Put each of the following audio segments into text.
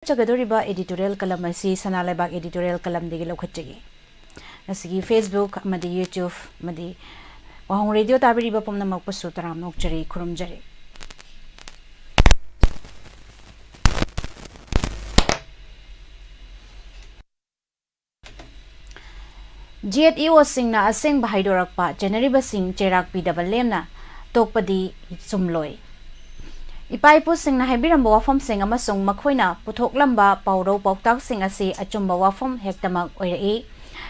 Chagadoriba editorial kalam asi sanalebak editorial kalam digi lokhatchigi asigi Facebook amadi YouTube amadi wahong radio tabiriba pomna makpasu taram nokchari khurumjari GEO singna aseng bahaidorakpa Janariba sing cherak pidaba lemna tokpadi sumloi Ipaipu sing na haibiramba Wapham sing amasung makhoina puthoklamaba pauro pautak sing asi achumba Wapham hektamak oirai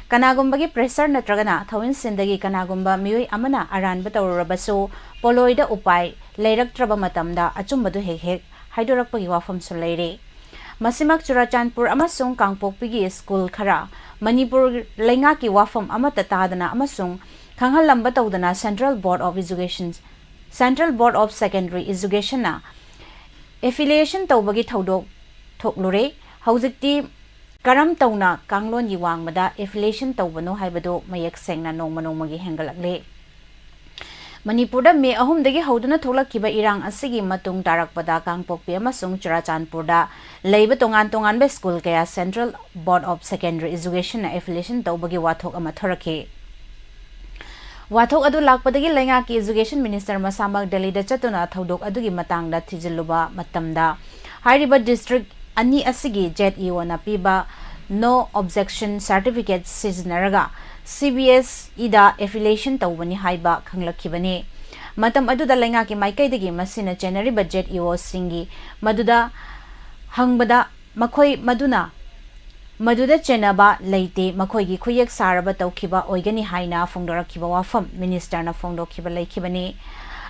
kanagumbagi pressure natragana thawin sindagi kanagumba mioi amana aranba tawrabasu poloida upai leiraktraba matamda achumbadu hek haidorakpagi Wapham su leire masimak Churachandpur amasung Kangpokpigi school khara Manipur lengaki Wapham amata tadana amasung khanghalamba tawdana Central Board of Secondary Education na affiliation tawbagi thaudok thoklure haujikti karam tawna kanglon yiwang mada affiliation tawbano haibado mayak sengna nongmagi hengalakle Manipurda me ahumdagi hauduna tholakkiba irang asigi matung tarakpada Kangpokpi amasung Churachandpurda leiba tongan be school kaya Central Board of Secondary Education na affiliation tawbagi wathok ama thorake Wathok adu lakpadagi lengaki Education Minister masamag Delhi da chatuna thaudok adugi matangda thijilluba matamda hairiba district ani asigi JEO na piba no objection certificate siznaraga CBS ida affiliation tawbani haiba khanglakhibani matam aduda lengaki maikaidagi masina Janariba JEO singi maduda hangbada makhoi Maduda chenaba leite makhoigi khuyek saraba tawkhiba oigani haina phongdorakhiba Wapham minister na phongdokhiba leikhibani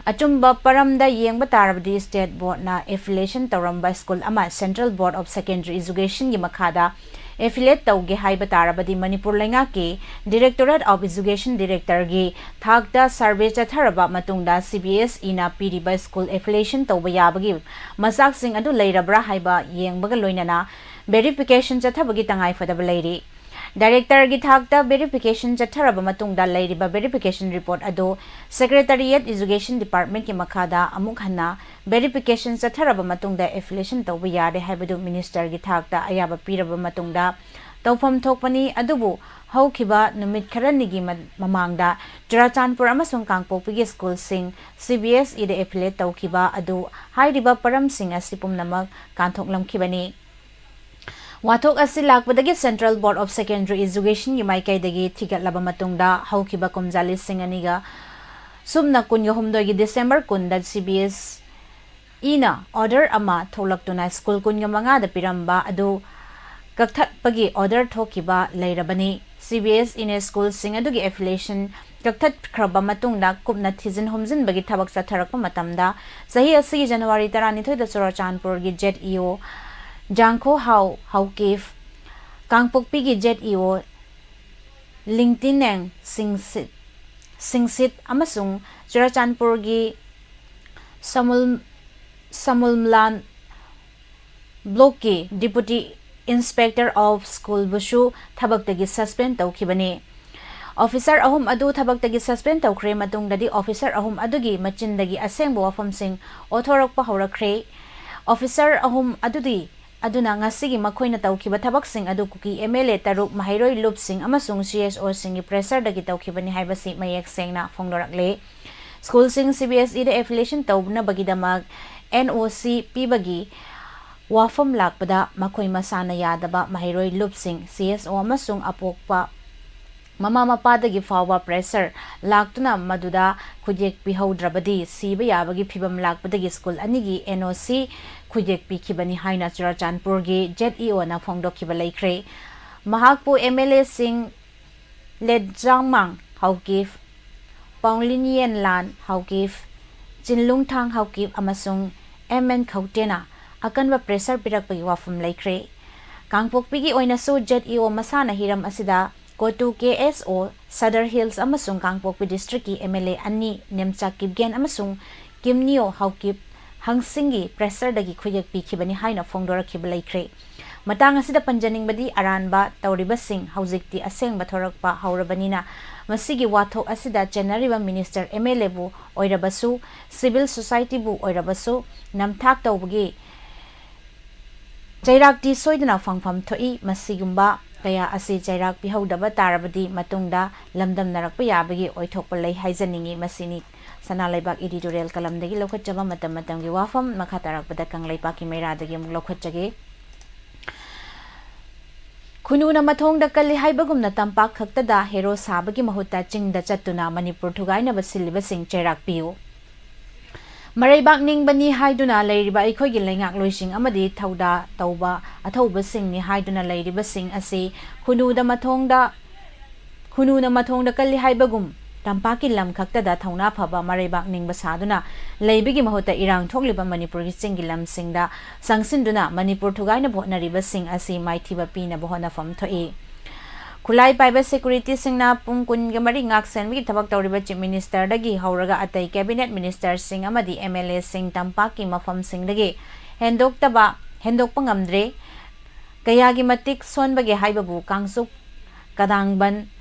achumba paramda yengba tarabdi state board na affiliation tawramba school ama Central Board of Secondary Education gi makhada affiliate tawge haiba tarabadi Manipur lengaki Directorate of Education Director gi thakda survey chatharaba matungda CBS ina piriba school affiliation tawba yabagi masak sing adu leirabra haiba yengbaga loinana verification chathabagi tangai fadaba leiri Director gi thakta verification chatharaba matungda leiriba verification report ado Secretariat Education Department ki makhada amuk hanna verification chatharaba matungda affiliation tawba yare haibadu minister gi thakta ayaba piraba matungda tawfam thokpani adubu haukiba numit kharanigi mamangda Churachandpur amasung Kangpokpigi school sing CBS ida affiliate tawkiba adu hairiba param sing asipum namak kanthoklamkhibani Wathok asi lakpadagi Central Board of Secondary Education yimaikai thigatlaba matungda haukiba komjali singaniga sumna kunyahumdogi December kunda CBS ina order ama tholaktuna school kunya manga da piramba adu kakthatpagi order thokiba leirabani CBS ina school sing adugi affiliation kakthat khraba matungda kupna thizin homjin bagi thabak chatharakpa matamda sahi asi January 12 da Churachandpur gi JEO Jangko Haukif Kangpokpigi JEO LinkedIn Singsit amasung Churachandpur gi Samulmlan Bloki Deputy Inspector of School Bushu Thabaktagi suspend tawkhibani Officer ahum adu thabaktagi suspend tawkhre matungdadi officer ahum adugi machindagi asengbo Wapham sing othorakpa haurakre Officer ahum aduna ngasigi makhoina tawkhiba thabaksing adu kuki MLA taruk mahairoi loop sing amasung CSO singi pressure dagi tawkhibani haibasi mayak sengna phongdorakle school sing CBS ida affiliation tawbna bagidamak NOC pibagi Wapham lakpada makhoi masana yadaba mahairoi loop sing CSO amasung apokpa mama mapadagi fawa pressure laktuna maduda khujek pihaudrabadi siba yabagi phibam lakpadagi school anigi NOC khujek pikhibani haina Churachandpur gi JEO na phongdokhiba leikre mahakpu MLA sing Ledjangmang haukif Paulinian Lan haukif Chinlungthang haukif amasung MN Khautena akanba pressure pirakpagi Wapham leikre Kangpokpigi oina su JEO masana hiram asida Kotu KSO Sadar Hills amasung Kangpokpi district ki MLA ani Nemcha Kibgen amasung Kimnio haukip hangsingi pressure dagi khuyek pikhibani haina phongdorakhiba leikre matang asida panjaning badi aranba tawriba sing haujikti asengba thorakpa hauраbanina masigi wathok asida Janariba minister MLA bu oirabasu civil society bu oirabasu namthak tawbagi ꯆꯩꯔꯥꯛꯇꯤ ꯁꯣꯏꯗꯅ ꯐꯪꯐꯝ ꯊꯣꯛꯏ ꯃꯁꯤꯒꯨꯝꯕ ꯀꯌꯥ ꯑꯁꯤ ꯆꯩꯔꯥꯛ ꯄꯤꯍꯧꯗꯕ ꯇꯥꯔꯕꯗꯤ ꯃꯇꯨꯡꯗ ꯂꯝꯗꯝꯅꯔꯛꯄ ꯌꯥꯕꯒꯤ ꯑꯣꯏꯊꯣꯛꯄ ꯂꯩ ꯍꯥꯏꯖꯅꯤꯡꯉꯤ ꯃꯁꯤꯅꯤ ꯁꯅꯥꯂꯩꯕꯥꯛ ꯏꯗꯤꯇꯣꯔꯤꯌꯦꯜ ꯀꯂꯝꯗꯒꯤ ꯂꯧꯈꯠꯆꯕ ꯃꯇꯝ ꯃꯇꯝꯒꯤ ꯋꯥꯐꯝ ꯃꯈꯥ ꯇꯥꯔꯛꯄꯗ ꯀꯪꯂꯩꯄꯥꯛꯀꯤ ꯃꯩꯔꯥꯗꯒꯤ ꯑꯃꯨꯛ ꯂꯧꯈꯠꯆꯒꯦ ꯈꯨꯅꯨꯅ ꯃꯊꯣꯡꯗ ꯀꯜꯂꯤ ꯍꯥꯏꯕꯒꯨꯝꯅ ꯇꯝꯄꯥꯛ ꯈꯛꯇꯗ ꯍꯦꯔꯣ ꯁꯥꯕꯒꯤ ꯃꯍꯨꯠꯇ ꯆꯤꯡꯗ ꯆꯠꯇꯨꯅ ꯃꯅꯤꯄꯨꯔ ꯊꯨꯒꯥꯏꯅꯕ ꯁꯤꯜꯂꯤꯕꯁꯤꯡ ꯆꯩꯔꯥꯛ ꯄꯤꯌꯨ ꯃꯔꯩꯕꯥꯛ ꯅꯤꯡꯕꯅꯤ ꯍꯥꯏꯗꯨꯅ ꯂꯩꯔꯤꯕ ꯑꯩꯈꯣꯏꯒꯤ ꯂꯩꯉꯥꯛꯂꯣꯏꯁꯤꯡ ꯑꯃꯗꯤ ꯊꯧꯗꯥ ꯇꯧꯕ ꯑꯊꯧꯕꯁꯤꯡꯅꯤ ꯍꯥꯏꯗꯨꯅ ꯂꯩꯔꯤꯕꯁꯤꯡ ꯑꯁꯤ ꯈꯨꯅꯨꯅ ꯃꯊꯣꯡꯗ ꯀꯜꯂꯤ ꯍꯥꯏꯕꯒꯨꯝ ꯇꯝꯄꯥꯛꯀꯤ ꯂꯝ ꯈꯛꯇꯗ ꯊꯧꯅꯥ ꯐꯕ ꯃꯔꯩꯕꯥꯛ ꯅꯤꯡꯕ ꯁꯥꯗꯨꯅ ꯂꯩꯕꯒꯤ ꯃꯍꯨꯠꯇ ꯏꯔꯥꯡ ꯊꯣꯛꯂꯤꯕ ꯃꯅꯤꯄꯨꯔꯒꯤ ꯆꯤꯡꯒꯤ ꯂꯝꯁꯤꯡꯗ ꯆꯪꯁꯤꯟꯗꯨꯅ ꯃꯅꯤꯄꯨꯔ ꯊꯨꯒꯥꯏꯅꯕ ꯍꯣꯠꯅꯔꯤꯕꯁꯤꯡ ꯑꯁꯤ ꯃꯥꯏꯊꯤꯕ ꯄꯤꯅꯕ ꯍꯣꯠꯅꯐꯝ ꯊꯣꯛꯏ ꯈꯨꯠꯂꯥꯏ ꯄꯥꯏꯕ ꯁꯦꯀꯨꯔꯤꯇꯤꯁꯤꯡꯅ ꯄꯨꯡ 24 ꯉꯥꯛ ꯁꯦꯟꯕꯒꯤ ꯊꯕꯛ ꯇꯧꯔꯤꯕ ꯆꯤꯞ ꯃꯤꯅꯤꯁꯇꯔꯗꯒꯤ ꯍꯧꯔꯒ ꯑꯇꯩ ꯀꯦꯕꯤꯅꯦꯠ ꯃꯤꯅꯤꯁꯇꯔꯁꯤꯡ ꯑꯃꯗꯤ MLAꯁꯤꯡ ꯇꯝꯄꯥꯛꯀꯤ ꯃꯐꯝꯁꯤꯡꯗꯒꯤ ꯍꯦꯟꯗꯣꯛꯄ ꯉꯝꯗ꯭ꯔꯦ ꯀꯌꯥꯒꯤ ꯃꯇꯤꯛ ꯁꯣꯟꯕꯒꯦ ꯍꯥꯏꯕꯕꯨ ꯀꯥꯡꯆꯨꯞ ꯀꯗꯥꯡꯕꯟ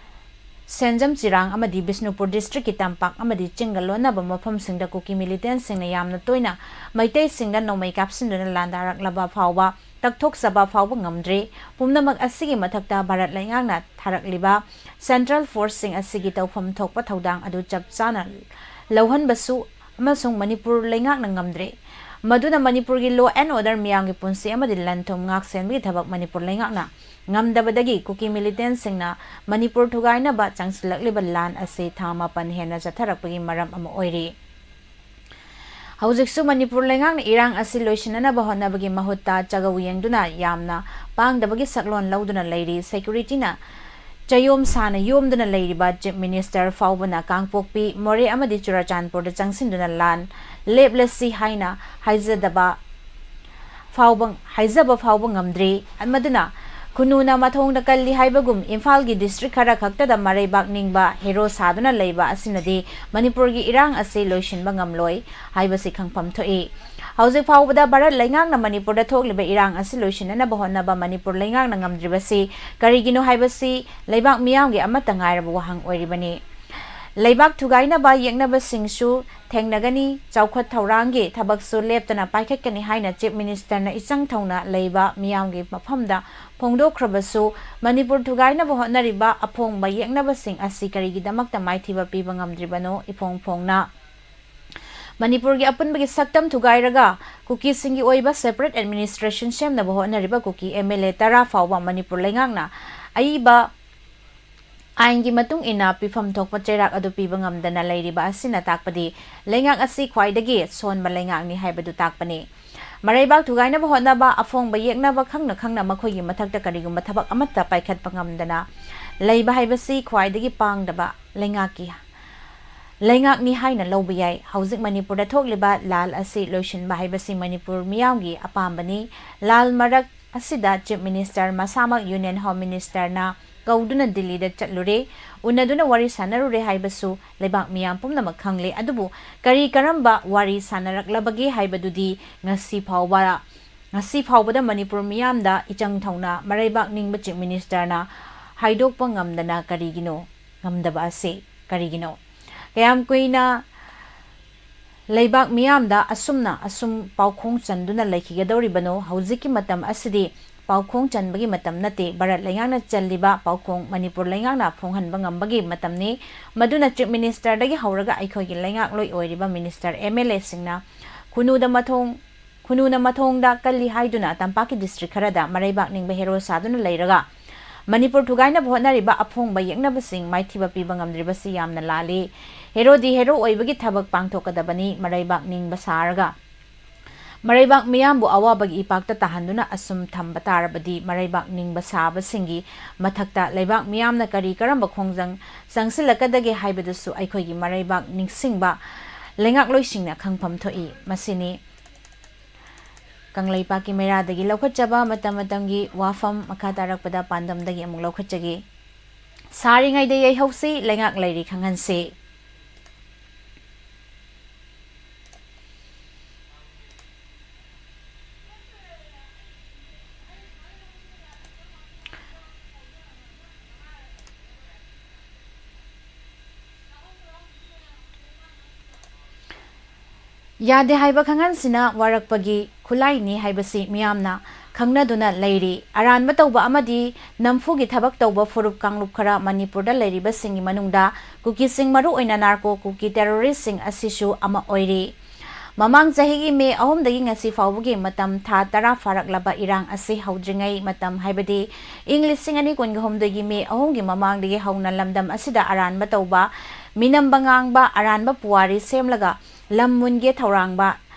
ꯁꯦꯟꯖꯝ ꯆꯤꯔꯥꯡ ꯑꯃꯗꯤ ꯕꯤꯁꯅꯨꯄꯨꯔ ꯗꯤꯁꯇ꯭ꯔꯤꯛꯀꯤ ꯇꯝꯄꯥꯛ ꯑꯃꯗꯤ ꯆꯤꯡꯒ ꯂꯣꯟꯅꯕ ꯃꯐꯝꯁꯤꯡꯗ ꯀꯨꯀꯤ ꯃꯤꯂꯤꯇꯦꯟꯁꯤꯡꯅ ꯌꯥꯝꯅ ꯇꯣꯏꯅ ꯃꯩꯇꯩꯁꯤꯡꯗ ꯅꯣꯡꯃꯩ ꯀꯥꯞꯁꯤꯟꯗꯨꯅ ꯂꯥꯟꯗꯥꯔꯛꯂꯕ ꯐꯥꯎꯕ ꯇꯛꯊꯣꯛꯆꯕ ꯐꯥꯎꯕ ꯉꯝꯗ꯭ꯔꯦ ꯄꯨꯝꯅꯃꯛ ꯑꯁꯤꯒꯤ ꯃꯊꯛꯇ ꯚꯥꯔꯠ ꯂꯩꯉꯥꯛꯅ ꯊꯥꯔꯛꯂꯤꯕ ꯁꯦꯟꯇ꯭ꯔꯦꯜ ꯐꯣꯔꯁꯁꯤꯡ ꯑꯁꯤꯒꯤ ꯇꯧꯐꯝ ꯊꯣꯛꯄ ꯊꯧꯗꯥꯡ ꯑꯗꯨ ꯆꯞ ꯆꯥꯅ ꯂꯧꯍꯟꯕꯁꯨ ꯑꯃꯁꯨꯡ ꯃꯅꯤꯄꯨꯔ ꯂꯩꯉꯥꯛꯅ ꯉꯝꯗ꯭ꯔꯦ ꯃꯗꯨꯅ ꯃꯅꯤꯄꯨꯔꯒꯤ ꯂꯣ ꯑꯦꯟ ꯑꯣꯔꯗꯔ ꯃꯤꯌꯥꯝꯒꯤ ꯄꯨꯟꯁꯤ ꯑꯃꯗꯤ ꯂꯟ ꯊꯨꯝ ꯉꯥꯛ ꯁꯦꯟꯕꯒꯤ ꯊꯕꯛ ꯃꯅꯤꯄꯨꯔ ꯂꯩꯉꯥꯛꯅ ꯉꯝꯗꯕꯗꯒꯤ ꯀꯨꯀꯤ ꯃꯤꯂꯤꯇꯦꯟꯁꯤꯡꯅ ꯃꯅꯤꯄꯨꯔ ꯊꯨꯒꯥꯏꯅꯕ ꯆꯪꯁꯤꯜꯂꯛꯂꯤꯕ ꯂꯥꯟ ꯑꯁꯤ ꯊꯥ 9 ꯍꯦꯟꯅ ꯆꯠꯊꯔꯛꯄꯒꯤ ꯃꯔꯝ ꯑꯃ ꯑꯣꯏꯔꯤ ꯍꯧꯖꯤꯛꯁꯨ ꯃꯅꯤꯄꯨꯔ ꯂꯩꯉꯥꯛꯅ ꯏꯔꯥꯡ ꯑꯁꯤ ꯂꯣꯏꯁꯤꯟꯅꯅꯕ ꯍꯣꯠꯅꯕꯒꯤ ꯃꯍꯨꯠꯇ ꯆꯒꯧ ꯌꯦꯡꯗꯨꯅ ꯌꯥꯝꯅ ꯄꯥꯡꯗꯕꯒꯤ ꯁꯛꯂꯣꯟ ꯂꯧꯗꯨꯅ ꯂꯩꯔꯤ ꯁꯦꯀ꯭ꯌꯨꯔꯤꯇꯤꯅ ꯆꯌꯣꯝ ꯁꯥꯅ ꯌꯣꯝꯗꯨꯅ ꯂꯩꯔꯤꯕ ꯆꯤꯞ ꯃꯤꯅꯤꯁꯇꯔ ꯐꯥꯎꯕꯅ ꯀꯥꯡꯄꯣꯛꯄꯤ ꯃꯣꯔꯦ ꯑꯃꯗꯤ ꯆꯨꯔꯆꯥꯟꯄꯨꯔꯗ ꯆꯪꯁꯤꯟꯗꯨꯅ ꯂꯥꯟ ꯂꯦꯞꯂꯁꯤ ꯍꯥꯏꯅ ꯍꯥꯏꯖꯕ ꯐꯥꯎꯕ ꯉꯝꯗ꯭ꯔꯤ ꯃꯗꯨꯅ ꯈꯨꯅꯨꯅ ꯃꯊꯣꯡꯗ ꯀꯜꯂꯤ ꯍꯥꯏꯕꯒꯨꯝ ꯏꯝꯐꯥꯜꯒꯤ ꯗꯤꯁꯇ꯭ꯔꯤꯛ ꯈꯔ ꯈꯛꯇꯗ ꯃꯔꯩꯕꯥꯛ ꯅꯤꯡꯕ ꯍꯦꯔꯣ ꯁꯥꯗꯨꯅ ꯂꯩꯕ ꯑꯁꯤꯅꯗꯤ ꯃꯅꯤꯄꯨꯔꯒꯤ ꯏꯔꯥꯡ ꯑꯁꯤ ꯂꯣꯏꯁꯤꯟꯕ ꯉꯝꯂꯣꯏ ꯍꯥꯏꯕꯁꯤ ꯈꯪꯐꯝ ꯊꯣꯛꯏ ꯍꯧꯖꯤꯛ ꯐꯥꯎꯕꯗ ꯚꯥꯔꯠ ꯂꯩꯉꯥꯛꯅ ꯃꯅꯤꯄꯨꯔꯗ ꯊꯣꯛꯂꯤꯕ ꯏꯔꯥꯡ ꯑꯁꯤ ꯂꯣꯏꯁꯤꯟꯅꯅꯕ ꯍꯣꯠꯅꯕ ꯃꯅꯤꯄꯨꯔ ꯂꯩꯉꯥꯛꯅ ꯉꯝꯗ꯭ꯔꯤꯕꯁꯤ ꯀꯔꯤꯒꯤꯅꯣ ꯍꯥꯏꯕꯁꯤ ꯂꯩꯕꯥꯛ ꯃꯤꯌꯥꯝꯒꯤ ꯑꯃꯠꯇ ꯉꯥꯏꯔꯕ ꯋꯥꯍꯪ ꯑꯣꯏꯔꯤꯕꯅꯤ ꯂꯩꯕꯥꯛ ꯊꯨꯒꯥꯏꯅꯕ ꯌꯦꯛꯅꯕꯁꯤꯡꯁꯨ ꯊꯦꯡꯅꯒꯅꯤ ꯆꯥꯎꯈꯠ ꯊꯧꯔꯥꯡꯒꯤ ꯊꯕꯛꯁꯨ ꯂꯦꯞꯇꯅ ꯄꯥꯏꯈꯠꯀꯅꯤ ꯍꯥꯏꯅ ꯆꯤꯞ ꯃꯤꯅꯤꯁꯇꯔꯅ ꯏꯆꯪ ꯊꯧꯅ ꯂꯩꯕ ꯃꯤꯌꯥꯝꯒꯤ ꯃꯐꯝꯗ ꯐꯣꯡꯗꯣꯛꯈ꯭ꯔꯕꯁꯨ ꯃꯅꯤꯄꯨꯔ ꯊꯨꯒꯥꯏꯅꯕ ꯍꯣꯠꯅꯔꯤꯕ ꯑꯐꯣꯡꯕ ꯌꯦꯛꯅꯕꯁꯤꯡ ꯑꯁꯤ ꯀꯔꯤꯒꯤꯗꯃꯛꯇ ꯃꯥꯏꯊꯤꯕ ꯄꯤꯕ ꯉꯝꯗ꯭ꯔꯤꯕꯅꯣ ꯏꯐꯣꯡ ꯐꯣꯡꯅ ꯃꯅꯤꯄꯨꯔꯒꯤ ꯑꯄꯨꯟꯕꯒꯤ ꯁꯛꯇꯝ ꯊꯨꯒꯥꯏꯔꯒ ꯀꯨꯀꯤꯁꯤꯡꯒꯤ ꯑꯣꯏꯕ ꯁꯦꯄꯔꯦꯠ ꯑꯦꯗꯃꯤꯅꯤꯁꯇ꯭ꯔꯦꯁꯟ ꯁꯦꯝꯅꯕ ꯍꯣꯠꯅꯔꯤꯕ ꯀꯨꯀꯤ MLA 10 ꯐꯥꯎꯕ ꯃꯅꯤꯄꯨꯔ ꯂꯩꯉꯥꯛꯅ ꯑꯏꯕ ꯑꯥꯏꯟꯒꯤ ꯃꯇꯨꯡ ꯏꯟꯅ ꯄꯤꯐꯝ ꯊꯣꯛꯄ ꯆꯩꯔꯥꯛ ꯑꯗꯨ ꯄꯤꯕ ꯉꯝꯗꯅ ꯂꯩꯔꯤꯕ ꯑꯁꯤꯅ ꯇꯥꯛꯄꯗꯤ ꯂꯩꯉꯥꯛ ꯑꯁꯤ ꯈ꯭ꯋꯥꯏꯗꯒꯤ ꯁꯣꯟꯕ ꯂꯩꯉꯥꯛꯅꯤ ꯍꯥꯏꯕꯗꯨ ꯇꯥꯛꯄꯅꯤ ꯃꯔꯩꯕꯥꯛ ꯊꯨꯒꯥꯏꯅꯕ ꯍꯣꯠꯅꯕ ꯑꯐꯣꯡꯕ ꯌꯦꯛꯅꯕ ꯈꯪꯅ ꯃꯈꯣꯏꯒꯤ ꯃꯊꯛꯇ ꯀꯔꯤꯒꯨꯝꯕ ꯊꯕꯛ ꯑꯃꯠꯇ ꯄꯥꯏꯈꯠꯄ ꯉꯝꯗꯅ ꯂꯩꯕ ꯍꯥꯏꯕꯁꯤ ꯈ꯭ꯋꯥꯏꯗꯒꯤ ꯄꯥꯡꯗꯕ ꯂꯩꯉꯥꯛꯅꯤ ꯍꯥꯏꯅ ꯂꯧꯕ ꯌꯥꯏ ꯍꯧꯖꯤꯛ ꯃꯅꯤꯄꯨꯔꯗ ꯊꯣꯛꯂꯤꯕ ꯂꯥꯜ ꯑꯁꯤ ꯂꯣꯏꯁꯤꯟꯕ ꯍꯥꯏꯕꯁꯤ ꯃꯅꯤꯄꯨꯔ ꯃꯤꯌꯥꯝꯒꯤ ꯑꯄꯥꯝꯕꯅꯤ ꯂꯥꯜ ꯃꯔꯛ ꯑꯁꯤꯗ ꯆꯤꯞ ꯃꯤꯅꯤꯁꯇꯔ ꯃꯁꯥꯃꯛ ꯌꯨꯅꯤꯌꯟ ꯍꯣꯝ ꯃꯤꯅꯤꯁꯇꯔꯅ ꯀꯧꯗꯨꯅ ꯗꯤꯜꯂꯤꯗ ꯆꯠꯂꯨꯔꯦ ꯎꯅꯗꯨꯅ ꯋꯥꯔꯤ ꯁꯥꯟꯅꯔꯨꯔꯦ ꯍꯥꯏꯕꯁꯨ ꯂꯩꯕꯥꯛ ꯃꯤꯌꯥꯝ ꯄꯨꯝꯅꯃꯛ ꯈꯪꯂꯦ ꯑꯗꯨꯕꯨ ꯀꯔꯝꯕ ꯋꯥꯔꯤ ꯁꯥꯟꯅꯔꯛꯂꯕꯒꯦ ꯍꯥꯏꯕꯗꯨꯗꯤ ꯉꯁꯤ ꯐꯥꯎꯕꯗ ꯃꯅꯤꯄꯨꯔ ꯃꯤꯌꯥꯝꯗ ꯏꯆꯪ ꯊꯧꯅ ꯃꯔꯩꯕꯥꯛ ꯅꯤꯡꯕ ꯆꯤꯞ ꯃꯤꯅꯤꯁꯇꯔꯅ ꯍꯥꯏꯗꯣꯛꯄ ꯉꯝꯗꯅ ꯉꯝꯗꯕ ꯑꯁꯤ ꯀꯔꯤꯒꯤꯅꯣ ꯀꯌꯥꯝ ꯀꯨꯏꯅ ꯂꯩꯕꯥꯛ ꯃꯤꯌꯥꯝꯗ ꯑꯁꯨꯝ ꯄꯥꯎꯈꯣꯡ ꯆꯟꯗꯨꯅ ꯂꯩꯈꯤꯒꯗꯧꯔꯤꯕꯅꯣ ꯍꯧꯖꯤꯛꯀꯤ ꯃꯇꯝ ꯑꯁꯤꯗꯤ ꯄꯥꯎꯈꯣꯡ ꯆꯟꯕꯒꯤ ꯃꯇꯝ ꯅꯠꯇꯦ ꯚꯥꯔꯠ ꯂꯩꯉꯥꯛꯅ ꯆꯜꯂꯤꯕ ꯄꯥꯎꯈꯣꯡ ꯃꯅꯤꯄꯨꯔ ꯂꯩꯉꯥꯛꯅ ꯐꯣꯡꯍꯟꯕ ꯉꯝꯕꯒꯤ ꯃꯇꯝꯅꯤ ꯃꯗꯨꯅ ꯆꯤꯞ ꯃꯤꯅꯤꯁꯇꯔꯗꯒꯤ ꯍꯧꯔꯒ ꯑꯩꯈꯣꯏꯒꯤ ꯂꯩꯉꯥꯛꯂꯣꯏ ꯑꯣꯏꯔꯤꯕ ꯃꯤꯅꯤꯁꯇꯔ MLAꯁꯤꯡꯅ ꯈꯨꯅꯨꯅ ꯃꯊꯣꯡꯗ ꯀꯜꯂꯤ ꯍꯥꯏꯗꯨꯅ ꯇꯝꯄꯥꯛꯀꯤ ꯗꯤꯁꯇ꯭ꯔꯤꯛ ꯈꯔꯗ ꯃꯔꯩꯕꯥꯛ ꯅꯤꯡꯕ ꯍꯦꯔꯣ ꯁꯥꯗꯨꯅ ꯂꯩꯔꯒ ꯃꯅꯤꯄꯨꯔ ꯊꯨꯒꯥꯏꯅꯕ ꯍꯣꯠꯅꯔꯤꯕ ꯑꯐꯣꯡꯕ ꯌꯦꯛꯅꯕꯁꯤꯡ ꯃꯥꯏꯊꯤꯕ ꯄꯤꯕ ꯉꯝꯗ꯭ꯔꯤꯕꯁꯤ ꯌꯥꯝꯅ ꯂꯥꯜꯂꯤ ꯍꯦꯔꯣꯗꯤ ꯍꯦꯔꯣ ꯑꯣꯏꯕꯒꯤ ꯊꯕꯛ ꯄꯥꯡꯊꯣꯛꯀꯗꯕꯅꯤ ꯃꯔꯩꯕꯥꯛ ꯅꯤꯡꯕ ꯁꯥꯔꯒ ꯃꯔꯩꯕꯥꯛ ꯃꯤꯌꯥꯝꯕꯨ ꯑꯋꯥꯕꯒꯤ ꯏꯄꯥꯛꯇ ꯇꯥꯍꯟꯗꯨꯅ ꯑꯁꯨꯝ ꯊꯝꯕ ꯇꯥꯔꯕꯗꯤ ꯃꯔꯩꯕꯥꯛ ꯅꯤꯡꯕ ꯁꯥꯕꯁꯤꯡꯒꯤ ꯃꯊꯛꯇ ꯂꯩꯕꯥꯛ ꯃꯤꯌꯥꯝꯅ ꯀꯔꯝꯕ ꯈꯣꯡꯖꯪ ꯆꯪꯁꯤꯜꯂꯛꯀꯗꯒꯦ ꯍꯥꯏꯕꯗꯨꯁꯨ ꯑꯩꯈꯣꯏꯒꯤ ꯃꯔꯩꯕꯥꯛ ꯅꯤꯡꯁꯤꯡꯕ ꯂꯩꯉꯥꯛꯂꯣꯏꯁꯤꯡꯅ ꯈꯪꯐꯝ ꯊꯣꯛꯏ ꯃꯁꯤꯅꯤ ꯀꯪꯂꯩꯄꯥꯛꯀꯤ ꯃꯩꯔꯥꯗꯒꯤ ꯂꯧꯈꯠꯆꯕ ꯃꯇꯝꯒꯤ ꯋꯥꯐꯝ ꯃꯈꯥ ꯇꯥꯔꯛꯄꯗ ꯄꯥꯟꯗꯝꯗꯒꯤ ꯑꯃꯨꯛ ꯂꯧꯈꯠꯆꯒꯦ ꯁꯥꯔꯤꯉꯩꯗ ꯌꯩꯍꯧꯁꯤ ꯂꯩꯉꯥꯛ ꯂꯩꯔꯤ ꯈꯪꯍꯟꯁꯤ ꯌꯥꯗꯦ ꯍꯥꯏꯕ ꯈꯪꯍꯟꯁꯤꯅ ꯋꯥꯔꯛꯄꯒꯤ ꯈꯨꯠꯂꯥꯏꯅꯤ ꯍꯥꯏꯕꯁꯤ ꯃꯤꯌꯥꯝꯅ ꯈꯪꯅꯗꯨꯅ ꯂꯩꯔꯤ ꯑꯔꯥꯟꯕ ꯇꯧꯕ ꯑꯃꯗꯤ ꯅꯝꯐꯨꯒꯤ ꯊꯕꯛ ꯇꯧꯕ ꯐꯨꯔꯨꯞ ꯀꯥꯡꯂꯨꯞ ꯈꯔ ꯃꯅꯤꯄꯨꯔꯗ ꯂꯩꯔꯤꯕꯁꯤꯡꯒꯤ ꯃꯅꯨꯡꯗ ꯀꯨꯀꯤꯁꯤꯡ ꯃꯔꯨꯑꯣꯏꯅ ꯅꯥꯔꯀꯣ ꯀꯨꯀꯤ ꯇꯦꯔꯣꯔꯤꯁꯁꯤꯡ ꯑꯁꯤꯁꯨ ꯑꯃ ꯑꯣꯏꯔꯤ ꯃꯃꯥꯡ ꯆꯍꯤꯒꯤ ꯃꯦ 3 ngasi ꯐꯥꯎꯕꯒꯤ ꯃꯇꯝ ꯊꯥ 10 ꯐꯥꯔꯛꯂꯕ ꯏꯔꯥꯡ ꯑꯁꯤ ꯍꯧꯗ꯭ꯔꯤꯉꯩ ꯃꯇꯝ ꯍꯥꯏꯕꯗꯤ ꯏꯪ 2018ꯒꯤ ꯃꯦ 3ꯒꯤ ꯃꯃꯥꯡꯗꯒꯤ ꯍꯧꯅ ꯂꯝꯗꯝ ꯑꯁꯤꯗ ꯑꯔꯥꯟꯕ ꯇꯧꯕ ꯃꯤꯅꯝꯕ ꯉꯥꯡꯕ ꯑꯔꯥꯟꯕ ꯄꯨꯋꯥꯔꯤ ꯁꯦꯝꯂꯒ ꯂꯝ ꯃꯨꯟꯒꯦ ꯊꯧꯔꯥꯡꯕ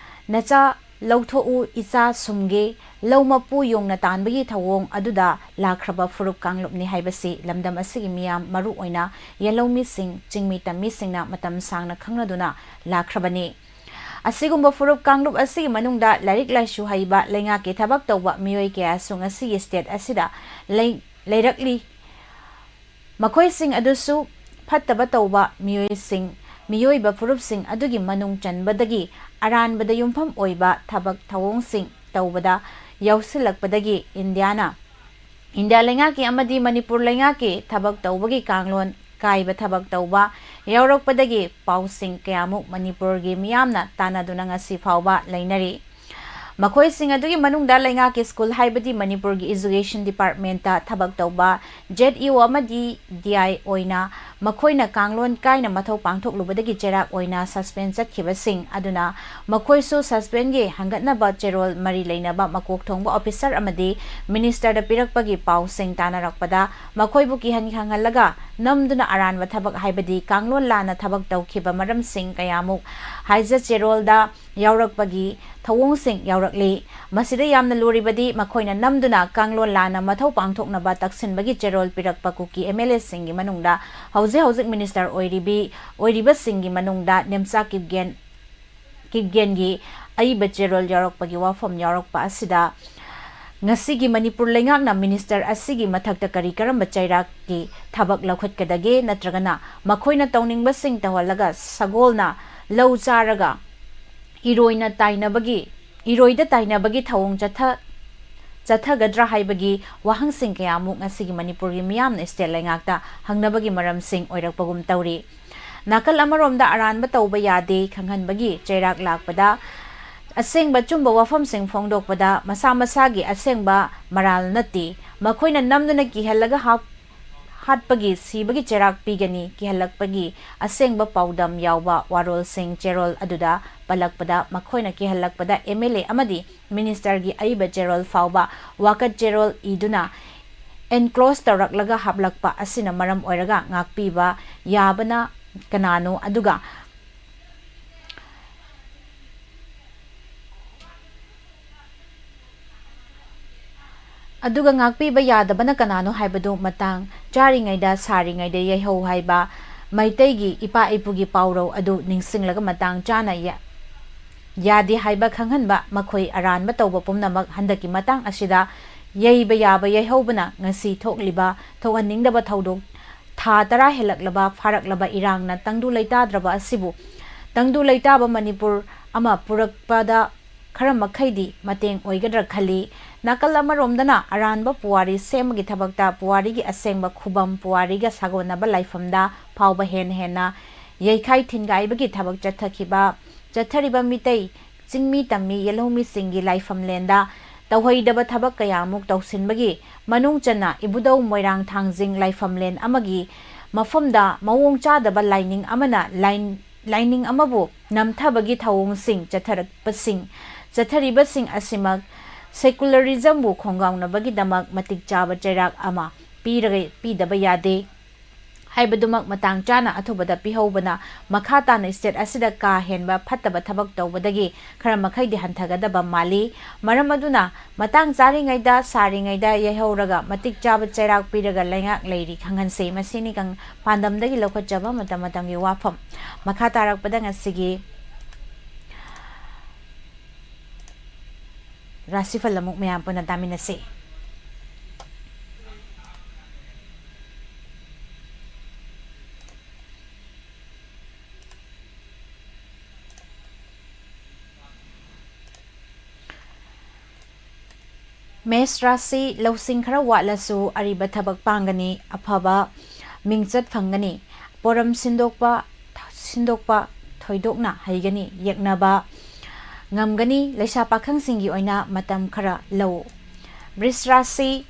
ꯅꯆꯥ ꯂꯧꯊꯣꯛꯎ ꯏꯆꯥ ꯁꯨꯝꯒꯦ ꯂꯧ ꯃꯄꯨ ꯌꯣꯡꯅ ꯇꯥꯟꯕꯒꯤ ꯊꯧꯑꯣꯡ ꯑꯗꯨꯗ ꯂꯥꯛꯈ꯭ꯔꯕ ꯐꯨꯔꯨꯞ ꯀꯥꯡꯂꯨꯞꯅꯤ ꯍꯥꯏꯕꯁꯤ ꯂꯝꯗꯝ ꯑꯁꯤꯒꯤ ꯃꯤꯌꯥꯝ ꯃꯔꯨꯑꯣꯏꯅ ꯌꯦꯜꯂꯧꯃꯤꯁꯤꯡ ꯆꯤꯡꯃꯤ ꯇꯝꯃꯤꯁꯤꯡꯅ ꯃꯇꯝ ꯁꯥꯡꯅ ꯈꯪꯅꯗꯨꯅ ꯂꯥꯛꯈ꯭ꯔꯕꯅꯤ ꯑꯁꯤꯒꯨꯝꯕ ꯐꯨꯔꯨꯞ ꯀꯥꯡꯂꯨꯞ ꯑꯁꯤꯒꯤ ꯃꯅꯨꯡꯗ ꯂꯥꯏꯔꯤꯛ ꯂꯥꯏꯁꯨ ꯍꯩꯕ ꯂꯩꯉꯥꯛꯀꯤ ꯊꯕꯛ ꯇꯧꯕ ꯃꯤꯑꯣꯏ ꯀꯌꯥꯁꯨ ꯉꯁꯤꯒꯤ ꯁ꯭ꯇꯦꯠ ꯑꯁꯤꯗ ꯂꯩꯔꯛꯂꯤ ꯃꯈꯣꯏꯁꯤꯡ ꯑꯗꯨꯁꯨ ꯐꯠꯇꯕ ꯇꯧꯕ ꯃꯤꯑꯣꯏꯕ ꯐꯨꯔꯨꯞꯁꯤꯡ ꯑꯗꯨꯒꯤ ꯃꯅꯨꯡ ꯆꯟꯕꯗꯒꯤ ꯑꯔꯥꯟꯕꯗ ꯌꯨꯝꯐꯝ ꯑꯣꯏꯕ ꯊꯕꯛ ꯊꯧꯑꯣꯡꯁꯤꯡ ꯇꯧꯕꯗ ꯌꯥꯎꯁꯤꯜꯂꯛꯄꯗꯒꯤ ꯏꯟꯗꯤꯌꯥ ꯂꯩꯉꯥꯛꯀꯤ ꯑꯃꯗꯤ ꯃꯅꯤꯄꯨꯔ ꯂꯩꯉꯥꯛꯀꯤ ꯊꯕꯛ ꯇꯧꯕꯒꯤ ꯀꯥꯡꯂꯣꯟ ꯀꯥꯏꯕ ꯊꯕꯛ ꯇꯧꯕ ꯌꯥꯎꯔꯛꯄꯗꯒꯤ ꯄꯥꯎꯁꯤꯡ ꯀꯌꯥꯃꯨꯛ ꯃꯅꯤꯄꯨꯔꯒꯤ ꯃꯤꯌꯥꯝꯅ ꯇꯥꯟꯅꯗꯨꯅ ꯉꯁꯤ ꯐꯥꯎꯕ ꯂꯩꯅꯔꯤ ꯃꯈꯣꯏꯁꯤꯡ ꯑꯗꯨꯒꯤ ꯃꯅꯨꯡꯗ ꯂꯩꯉꯥꯛꯀꯤ ꯁ꯭ꯀꯨꯜ ꯍꯥꯏꯕꯗꯤ ꯃꯅꯤꯄꯨꯔꯒꯤ ꯏꯖꯨꯀꯦꯁꯟ ꯗꯤꯄꯥꯔꯠꯃꯦꯟꯇ ꯊꯕꯛ ꯇꯧꯕ ZEO ꯑꯃꯗꯤ DI ꯑꯣꯏꯅ ꯃꯈꯣꯏꯅ ꯀꯥꯡꯂꯣꯟ ꯀꯥꯏꯅ ꯃꯊꯧ ꯄꯥꯡꯊꯣꯛꯂꯨꯕꯗꯒꯤ ꯆꯩꯔꯥꯛ ꯑꯣꯏꯅ ꯁꯁꯄꯦꯟ ꯆꯠꯈꯤꯕꯁꯤꯡ ꯑꯗꯨꯅ ꯃꯈꯣꯏꯁꯨ ꯁꯁꯄꯦꯟꯒꯤ ꯍꯪꯒꯠꯅꯕ ꯆꯦꯔꯣꯜ ꯃꯔꯤ ꯂꯩꯅꯕ ꯃꯀꯣꯛ ꯊꯣꯡꯕ ꯑꯣꯐꯤꯁꯥꯔ ꯑꯃꯗꯤ ꯃꯤꯅꯤꯁꯇꯔꯗ ꯄꯤꯔꯛꯄꯒꯤ ꯄꯥꯎꯁꯤꯡ ꯇꯥꯟꯅꯔꯛꯄꯗ ꯃꯈꯣꯏꯕꯨ ꯈꯪꯍꯜꯂꯒ ꯅꯝꯗꯨꯅ ꯑꯔꯥꯟꯕ ꯊꯕꯛ ꯍꯥꯏꯕꯗꯤ ꯀꯥꯡꯂꯣꯟ ꯂꯥꯟꯅ ꯊꯕꯛ ꯇꯧꯈꯤꯕ ꯃꯔꯝꯁꯤꯡ ꯀꯌꯥꯃꯨꯛ ꯍꯥꯏꯖ ꯆꯦꯔꯣꯜꯗ ꯌꯥꯎꯔꯛꯄꯒꯤ ꯊꯧꯑꯣꯡꯁꯤꯡ ꯌꯥꯎꯔꯛꯂꯤ ꯃꯁꯤꯗ ꯌꯥꯝꯅ ꯂꯨꯔꯤꯕꯗꯤ ꯃꯈꯣꯏꯅ ꯅꯝꯗꯨꯅ ꯀꯥꯡꯂꯣꯟ ꯂꯥꯟꯅ ꯃꯊꯧ ꯄꯥꯡꯊꯣꯛꯅꯕ ꯇꯛꯁꯤꯟꯕꯒꯤ ꯆꯦꯔꯣꯜ ꯄꯤꯔꯛꯄ ꯀꯨꯀꯤ MLAꯁꯤꯡꯒꯤ ꯃꯅꯨꯡꯗ ꯍꯧꯖꯤꯛ ꯃꯤꯅꯤꯁꯇꯔ ꯑꯣꯏꯔꯤꯕꯁꯤꯡꯒꯤ ꯃꯅꯨꯡꯗ ꯅꯦꯝꯆꯥ ꯀꯤꯞꯒꯦꯟꯒꯤ ꯑꯏꯕ ꯆꯦꯔꯣꯜ ꯌꯥꯎꯔꯛꯄꯒꯤ ꯋꯥꯐꯝ ꯌꯥꯎꯔꯛꯄ ꯑꯁꯤꯗ ꯉꯁꯤꯒꯤ ꯃꯅꯤꯄꯨꯔ ꯂꯩꯉꯥꯛꯅ ꯃꯤꯅꯤꯁꯇꯔ ꯑꯁꯤꯒꯤ ꯃꯊꯛꯇ ꯀꯔꯝꯕ ꯆꯩꯔꯥꯛꯀꯤ ꯊꯕꯛ ꯂꯧꯈꯠꯀꯗꯒꯦ ꯅꯠꯇ꯭ꯔꯒꯅ ꯃꯈꯣꯏꯅ ꯇꯧꯅꯤꯡꯕꯁꯤꯡ ꯇꯧꯍꯜꯂꯒ ꯁꯒꯣꯜꯅ ꯂꯧ ꯆꯥꯔꯒ ꯏꯔꯣꯏꯗ ꯇꯥꯏꯅꯕꯒꯤ ꯊꯧꯑꯣꯡ ꯆꯠꯊꯒꯗ꯭ꯔꯥ ꯍꯥꯏꯕꯒꯤ ꯋꯥꯍꯪꯁꯤꯡ ꯀꯌꯥꯃꯨꯛ ꯉꯁꯤꯒꯤ ꯃꯅꯤꯄꯨꯔꯒꯤ ꯃꯤꯌꯥꯝꯅ ꯁ꯭ꯇꯦꯠ ꯂꯩꯉꯥꯛꯇ ꯍꯪꯅꯕꯒꯤ ꯃꯔꯝꯁꯤꯡ ꯑꯣꯏꯔꯛꯄꯒꯨꯝ ꯇꯧꯔꯤ ꯅꯥꯀꯜ ꯑꯃꯔꯣꯝꯗ ꯑꯔꯥꯟꯕ ꯇꯧꯕ ꯌꯥꯗꯦ ꯈꯪꯍꯟꯕꯒꯤ ꯆꯩꯔꯥꯛ ꯂꯥꯛꯄꯗ ꯑꯁꯦꯡꯕ ꯆꯨꯝꯕ ꯋꯥꯐꯝꯁꯤꯡ ꯐꯣꯡꯗꯣꯛꯄꯗ ꯃꯁꯥ ꯃꯁꯥꯒꯤ ꯑꯁꯦꯡꯕ ꯃꯔꯥꯜ ꯅꯠꯇꯦ ꯃꯈꯣꯏꯅ ꯅꯝꯗꯨꯅ ꯀꯤꯍꯜꯂꯒ ꯍꯥꯠꯄꯒꯤ ꯁꯤꯕꯒꯤ ꯆꯩꯔꯥꯛ ꯄꯤꯒꯅꯤ ꯀꯤꯍꯜꯂꯛꯄꯒꯤ ꯑꯁꯦꯡꯕ ꯄꯥꯎꯗꯝ ꯌꯥꯎꯕ ꯋꯥꯔꯣꯜꯁꯤꯡ ꯆꯦꯔꯣꯜ ꯑꯗꯨꯗ ꯄꯜꯂꯛꯄꯗ ꯃꯈꯣꯏꯅ ꯀꯤꯍꯜꯂꯛꯄꯗ MLA ꯑꯃꯗꯤ ꯃꯤꯅꯤꯁꯇꯔꯒꯤ ꯑꯏꯕ ꯆꯦꯔꯣꯜ ꯐꯥꯎꯕ ꯋꯥꯀꯠ ꯆꯦꯔꯣꯜ ꯏꯗꯨꯅ ꯑꯦꯟꯀ꯭ꯂꯣꯖ ꯇꯧꯔꯛꯂꯒ ꯍꯥꯞꯂꯛꯄ ꯑꯁꯤꯅ ꯃꯔꯝ ꯑꯣꯏꯔꯒ ꯉꯥꯛꯄꯤꯕ ꯌꯥꯕꯅ ꯀꯅꯥꯅꯣ ꯑꯗꯨꯒ ꯉꯥꯛꯄꯤꯕ ꯌꯥꯗꯕꯅ ꯀꯅꯥꯅꯣ ꯍꯥꯏꯕꯗꯨ ꯃꯇꯥꯡ ꯆꯥꯔꯤꯉꯩꯗ ꯁꯥꯔꯤꯉꯩꯗ ꯌꯩꯍꯧ ꯍꯥꯏꯕ ꯃꯩꯇꯩꯒꯤ ꯏꯄꯥ ꯏꯄꯨꯒꯤ ꯄꯥꯎꯔꯧ ꯑꯗꯨ ꯅꯤꯡꯁꯤꯡꯂꯒ ꯃꯇꯥꯡ ꯆꯥꯅ ꯌꯥꯗꯦ ꯍꯥꯏꯕ ꯈꯪꯍꯟꯕ ꯃꯈꯣꯏ ꯑꯔꯥꯟꯕ ꯇꯧꯕ ꯄꯨꯝꯅꯃꯛ ꯍꯟꯗꯛꯀꯤ ꯃꯇꯥꯡ ꯑꯁꯤꯗ ꯌꯩꯕ ꯌꯥꯕ ꯌꯩꯍꯧꯕꯅ ꯉꯁꯤ ꯊꯣꯛꯍꯟꯅꯤꯡꯗꯕ ꯊꯧꯗꯣꯛ ꯊꯥ 10 ꯐꯥꯔꯛꯂꯕ ꯏꯔꯥꯡꯅ ꯇꯪꯗꯨ ꯂꯩꯇꯥꯗ꯭ꯔꯕ ꯑꯁꯤꯕꯨ ꯇꯪꯗꯨ ꯂꯩꯇꯥꯕ ꯃꯅꯤꯄꯨꯔ ꯑꯃ ꯄꯨꯔꯛꯄꯗ ꯈꯔ ꯃꯈꯩꯗꯤ ꯃꯇꯦꯡ ꯑꯣꯏꯒꯗ꯭ꯔꯥ ꯈꯜꯂꯤ ꯅꯥꯀꯜ ꯑꯃꯔꯣꯝꯗꯅ ꯑꯔꯥꯟꯕ ꯄꯨꯋꯥꯔꯤ ꯁꯦꯝꯕꯒꯤ ꯊꯕꯛꯇ ꯄꯨꯋꯥꯔꯤꯒꯤ ꯑꯁꯦꯡꯕ ꯈꯨꯕꯝ ꯄꯨꯋꯥꯔꯤꯒ ꯁꯥꯒꯣꯟꯅꯕ ꯂꯥꯏꯐꯝꯗ ꯐꯥꯎꯕ ꯍꯦꯟꯅ ꯌꯩꯈꯥꯏ ꯊꯤꯟꯒꯥꯏꯕꯒꯤ ꯊꯕꯛ ꯆꯠꯊꯔꯤꯕ ꯆꯤꯡꯃꯤ ꯇꯝꯃꯤ ꯌꯦꯜꯍꯧꯃꯤꯁꯤꯡꯒꯤ ꯂꯥꯏꯐꯝꯂꯦꯟꯗ ꯇꯧꯍꯩꯗꯕ ꯊꯕꯛ ꯀꯌꯥꯃꯨꯛ ꯇꯧꯁꯤꯟꯕꯒꯤ ꯃꯅꯨꯡ ꯆꯟꯅ ꯏꯕꯨꯙꯧ ꯃꯣꯏꯔꯥꯡ ꯊꯥꯡꯖꯤꯡ ꯂꯥꯏꯐꯝꯂꯦꯟ ꯑꯃꯒꯤ ꯃꯐꯝꯗ ꯃꯑꯣꯡ ꯆꯥꯗꯕ ꯂꯥꯏꯅꯤꯡ ꯑꯃꯅ ꯂꯥꯏꯅꯤꯡ ꯑꯃꯕꯨ ꯅꯝꯊꯕꯒꯤ ꯊꯧꯑꯣꯡꯁꯤꯡ ꯆꯠꯊꯔꯤꯕꯁꯤꯡ ꯑꯁꯤꯃꯛ ꯁꯦꯀꯨꯂꯔꯤꯖꯝꯕꯨ ꯈꯣꯡꯒꯥꯎꯅꯕꯒꯤꯗꯃꯛ ꯃꯇꯤꯛ ꯆꯥꯕ ꯆꯩꯔꯥꯛ ꯑꯃ ꯄꯤꯗꯕ ꯌꯥꯗꯦ ꯍꯥꯏꯕꯗꯨꯃꯛ ꯃꯇꯥꯡ ꯆꯥꯅ ꯑꯊꯨꯕꯗ ꯄꯤꯍꯧꯕꯅ ꯃꯈꯥ ꯇꯥꯅ ꯁ꯭ꯇꯦꯠ ꯑꯁꯤꯗ ꯀꯥ ꯍꯦꯟꯕ ꯐꯠꯇꯕ ꯊꯕꯛ ꯇꯧꯕꯗꯒꯤ ꯈꯔ ꯃꯈꯩꯗꯤ ꯍꯟꯊꯒꯗꯕ ꯃꯥꯜꯂꯤ ꯃꯔꯝ ꯑꯗꯨꯅ ꯃꯇꯥꯡ ꯆꯥꯔꯤꯉꯩꯗ ꯁꯥꯔꯤꯉꯩꯗ ꯌꯩꯍꯧꯔꯒ ꯃꯇꯤꯛ ꯆꯥꯕ ꯆꯩꯔꯥꯛ ꯄꯤꯔꯒ ꯂꯩꯉꯥꯛ ꯂꯩꯔꯤ ꯈꯪꯍꯟꯁꯤ ꯃꯁꯤꯅꯤ ꯄꯥꯟꯗꯝꯗꯒꯤ ꯂꯧꯈꯠꯆꯕ ꯃꯇꯝꯒꯤ ꯋꯥꯐꯝ ꯃꯈꯥ ꯇꯥꯔꯛꯄꯗ ꯉꯁꯤꯒꯤ ꯔꯥꯁꯤꯐꯜ ꯑꯃꯨꯛ ꯃꯌꯥꯝ ꯄꯨꯟꯅ ꯇꯥꯃꯤꯟꯅꯁꯤ ꯃꯦꯁ ꯔꯥꯁꯤ ꯂꯧꯁꯤꯡ ꯈꯔ ꯋꯥꯠꯂꯁꯨ ꯑꯔꯤꯕ ꯊꯕꯛ ꯄꯥꯡꯒꯅꯤ ꯑꯐꯕ ꯃꯤꯡꯆꯠ ꯐꯪꯒꯅꯤ ꯄꯣꯔꯝ ꯁꯤꯟꯗꯣꯛꯄ ꯊꯣꯏꯗꯣꯛꯅ ꯍꯩꯒꯅꯤ ꯌꯦꯛꯅꯕ ꯉꯝꯒꯅꯤ ꯂꯩꯁꯥ ꯄꯥꯈꯪꯁꯤꯡꯒꯤ ꯑꯣꯏꯅ ꯃꯇꯝ ꯈꯔ ꯂꯧ Bris Rashi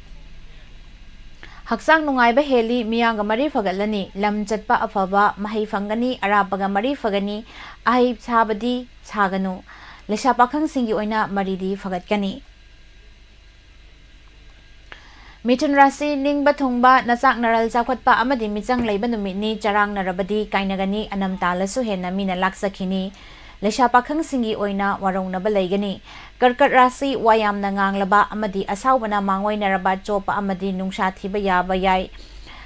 Haksang nungaiba heli miyanga mari fagalani lam chatpa afaba mahai fangani arabaga mari fagani ahib sabadi saganu lesha pakhang singi oina maridi fagatkani Mithun Rashi ningba thongba nachak naral chakhotpa amadi michang leiba numitni charang narabadi kainagani anam talasu henna mina laksakhini lesha pakhang singi oina warongnaba leigani Karkat Rashi wayamna nganglaba amadi asawbana mangwai naraba chopa amadi nungsha thiba yaba yai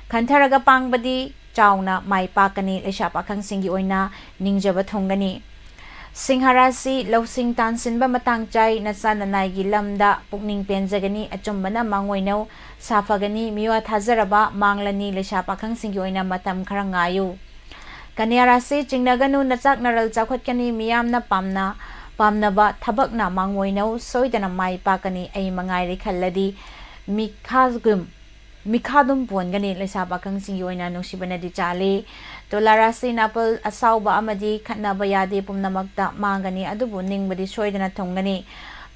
khantharaga pangbadi chauna mai pakani lesha pakhang singi oina ningjaba thongani Singha Rashi lausing tansinba matang chai nacha nanai gi lamda pukning penjagani achumbana mangwainau safagani miwa thazaraba manglani lesha pakhang singi oina matam khara ngayu Kanya Rashi chingnaganu nachak naral chakhotkani miyamna pamnaba thabakna mangwainau soidana mai pakani ai mangai khalladi mikhadum pongani lesha pakhang singi oina nushibana di chale Tola Rashi napal asawba amadi khatnaba yade pumnamakta mangani adubu ningbadi soidana thongani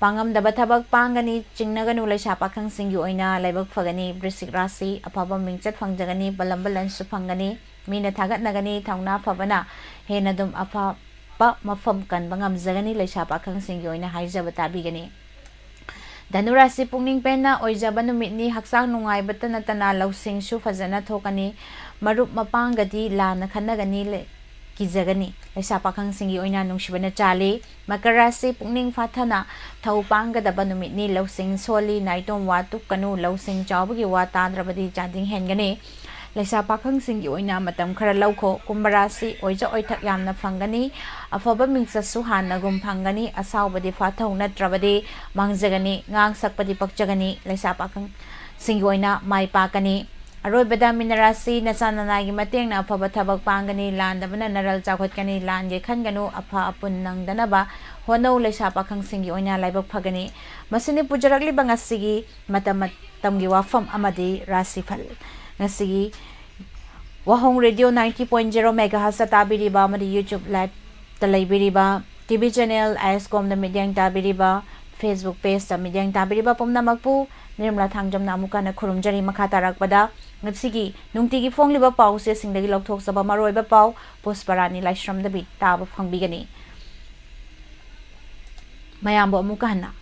pangamdaba thabak pangani chingnaganu lesha pakhang singi oina laibak phagani Brisik Rashi apaba mingchat phangjagani balambalan su phangani mina thagatnagani thongna phabana henadum apa pa mafam kan bangamjagani lesha pakhang singi oina haijaba tabigani Dhanu Rashi pungning penna oijaba numitni haksang nungaibata natana lausing su fazana thokani marup mapangadi lana khanagani le kizagani lesha pakhang singi oina nungshibana chale Makar Rashi pungning fathana thau panggadaba numitni lausing soli naitom wa tukkanu lausing chawbagi wa tandrabadi chading hengani lesha pakhang singi oina matam khara lauko Kumbh Rashi oija oithak yamna phangani afaba mingsasu hanagum phangani asawbadi fathau natrabadi mangjagani ngang sakpadi pakjagani lesha pakhang singi oina mai pakani Aroibada Mina Rashi nachananagi matengna afaba thabak pangani landabana naral chakhotkani lange khanganu apha apun nangdanaba honau lesha pakhang singi oina laibak phagani masini pujarakli bangasigi matamgi Wapham amadi Rashi Phal Ngasigi Wahong Radio 90.0 MHz tabiriba amadi YouTube live talaibiriba TV channel ISCOM na midyang tabiriba Facebook page ta midyang tabiriba pumnamakpu Nirmala thangjamna amuka na khurumjari makha tarakpada ngasigi nungtigi fongliba pau se singdagi lokthok saba maroiba pau Pusparani Laishram dabi taba phangbigani Mayambo amuka hana